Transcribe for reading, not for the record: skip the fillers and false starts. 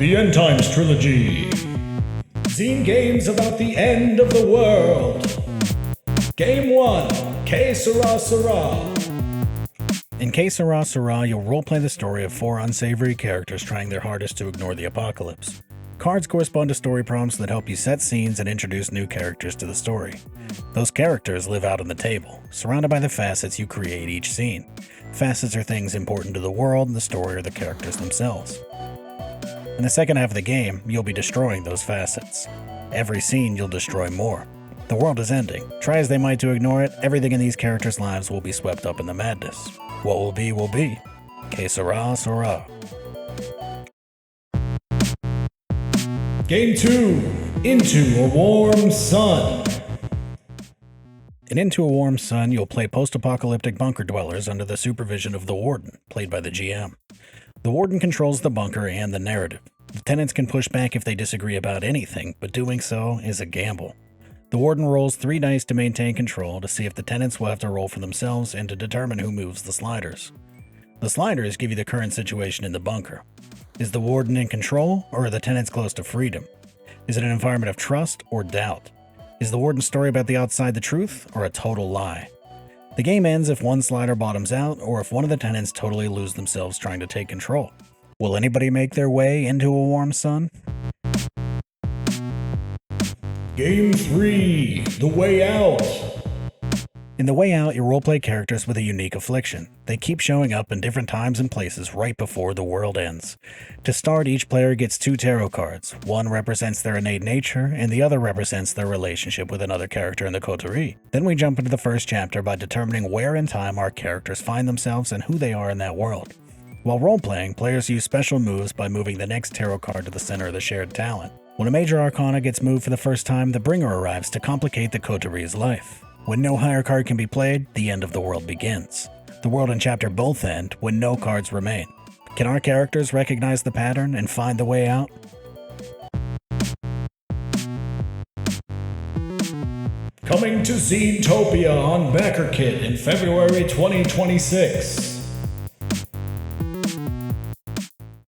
The Endtimes Trilogy. Zine games about the end of the world. Game 1, Que Sera Sera. In Que Sera Sera, you'll roleplay the story of 4 unsavory characters trying their hardest to ignore the apocalypse. Cards correspond to story prompts that help you set scenes and introduce new characters to the story. Those characters live out on the table, surrounded by the facets you create each scene. Facets are things important to the world, the story, or the characters themselves. In the second half of the game, you'll be destroying those facets. Every scene, you'll destroy more. The world is ending. Try as they might to ignore it, everything in these characters' lives will be swept up in the madness. What will be, will be. Que Sera Sera. Game 2, Into a Warm Sun. In Into a Warm Sun, you'll play post-apocalyptic bunker dwellers under the supervision of the Warden, played by the GM. The Warden controls the bunker and the narrative. The tenants can push back if they disagree about anything, but doing so is a gamble. The Warden rolls 3 dice to maintain control to see if the tenants will have to roll for themselves and to determine who moves the sliders. The sliders give you the current situation in the bunker. Is the Warden in control, or are the tenants close to freedom? Is it an environment of trust or doubt? Is the Warden's story about the outside the truth, or a total lie? The game ends if one slider bottoms out, or if one of the tenants totally lose themselves trying to take control. Will anybody make their way into a warm sun? Game 3, The Way Out. In The Way Out, you roleplay characters with a unique affliction. They keep showing up in different times and places right before the world ends. To start, each player gets 2 tarot cards. One represents their innate nature, and the other represents their relationship with another character in the coterie. Then we jump into the first chapter by determining where in time our characters find themselves and who they are in that world. While roleplaying, players use special moves by moving the next tarot card to the center of the shared talent. When a major arcana gets moved for the first time, the bringer arrives to complicate the coterie's life. When no higher card can be played, the end of the world begins. The world and chapter both end when no cards remain. Can our characters recognize the pattern and find the way out? Coming to Zinetopia on BackerKit in February 2026.